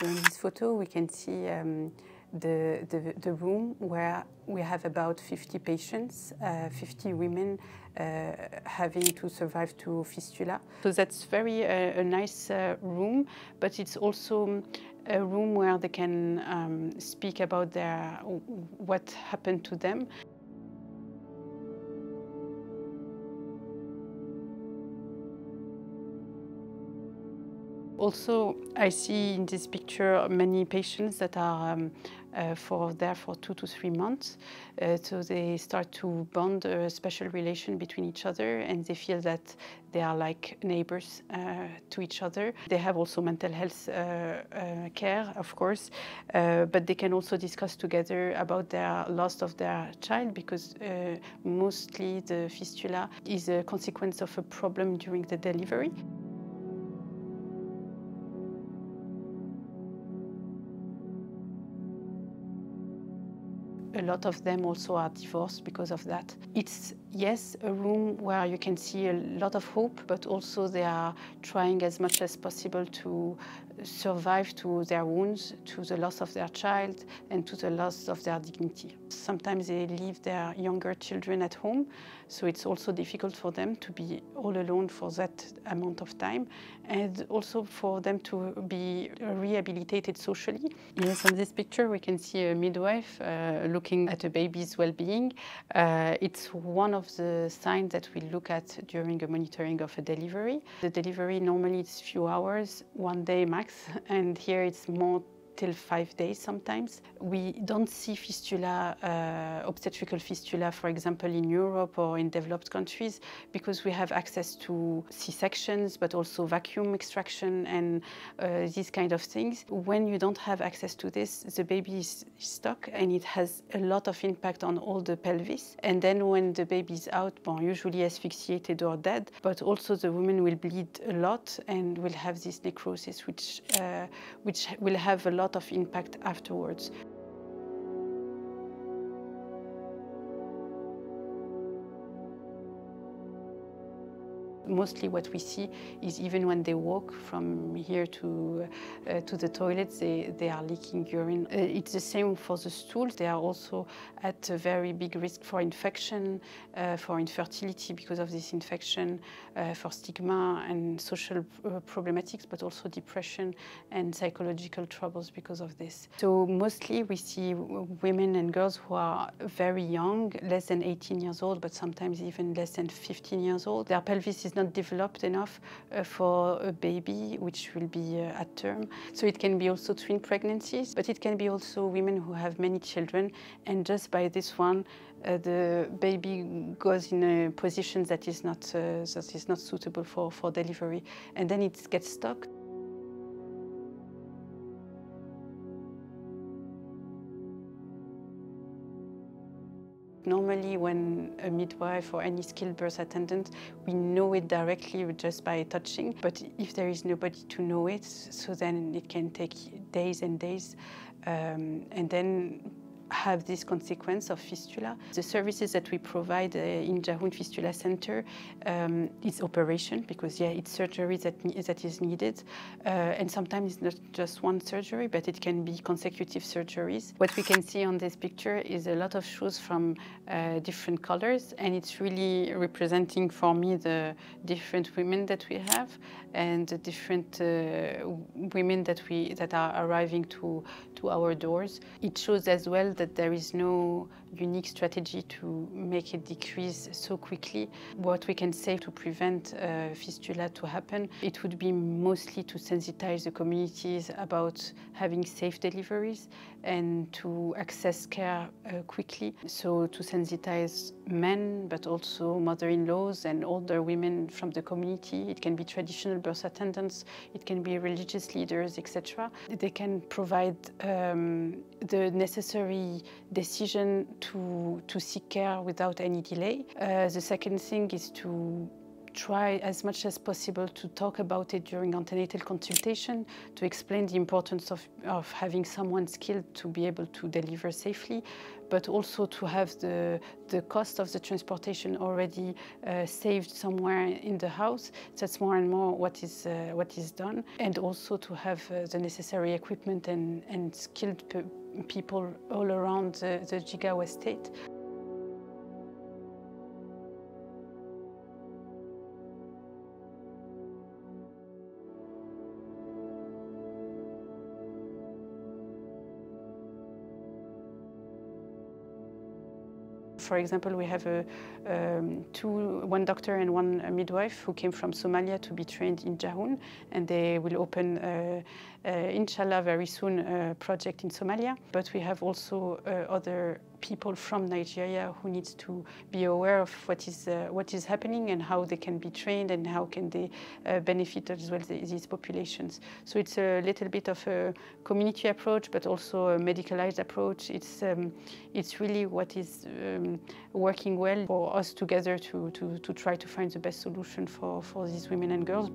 So in this photo we can see the room where we have about 50 patients, 50 women having to survive to fistula. So that's very a nice room, but it's also a room where they can speak about what happened to them. Also, I see in this picture many patients that are there for 2 to 3 months. So they start to bond a special relation between each other, and they feel that they are like neighbors to each other. They have also mental health care, of course, but they can also discuss together about their loss of their child, because mostly the fistula is a consequence of a problem during the delivery. A lot of them also are divorced because of that. It's, yes, a room where you can see a lot of hope, but also they are trying as much as possible to survive to their wounds, to the loss of their child, and to the loss of their dignity. Sometimes they leave their younger children at home, so it's also difficult for them to be all alone for that amount of time, and also for them to be rehabilitated socially. Yes, on this picture we can see a midwife looking at a baby's well-being. It's one of the signs that we look at during a monitoring of a delivery. The delivery normally it's few hours, 1 day max, and here it's more till 5 days sometimes. We don't see fistula, obstetrical fistula, for example, in Europe or in developed countries, because we have access to C-sections, but also vacuum extraction and these kind of things. When you don't have access to this, the baby is stuck, and it has a lot of impact on all the pelvis. And then when the baby is out, usually asphyxiated or dead, but also the woman will bleed a lot and will have this necrosis, which will have a lot of impact afterwards. Mostly what we see is even when they walk from here to the toilets, they are leaking urine. It's the same for the stools. They are also at a very big risk for infection, for infertility because of this infection, for stigma and social problematics, but also depression and psychological troubles because of this. So mostly we see women and girls who are very young, less than 18 years old, but sometimes even less than 15 years old. Their pelvis is not developed enough for a baby, which will be at term. So it can be also twin pregnancies, but it can be also women who have many children, and just by this one, the baby goes in a position that is not suitable for delivery, and then it gets stuck. Normally, when a midwife or any skilled birth attendant, we know it directly just by touching. But if there is nobody to know it, so then it can take days and days, and then have this consequence of fistula. The services that we provide in Jahun Fistula Center is operation, because it's surgery that is needed, and sometimes it's not just one surgery, but it can be consecutive surgeries. What we can see on this picture is a lot of shoes from different colors, and it's really representing for me the different women that we have and the different women that are arriving to our doors. It shows as well that there is no unique strategy to make it decrease so quickly. What we can say to prevent fistula to happen, it would be mostly to sensitize the communities about having safe deliveries and to access care quickly. So to sensitize men, but also mother-in-laws and older women from the community. It can be traditional birth attendants, it can be religious leaders, etc. They can provide the necessary decision to seek care without any delay. The second thing is to try as much as possible to talk about it during antenatal consultation, to explain the importance of having someone skilled to be able to deliver safely, but also to have the cost of the transportation already saved somewhere in the house. That's more and more what is done, and also to have the necessary equipment and skilled people all around the Giga estate. For example, we have one doctor and one midwife who came from Somalia to be trained in Jahun, and they will open, inshallah, very soon a project in Somalia. But we have also other people from Nigeria who need to be aware of what is happening and how they can be trained and how can they benefit as well these populations. So it's a little bit of a community approach, but also a medicalized approach. It's really what is working well for us together to try to find the best solution for these women and girls.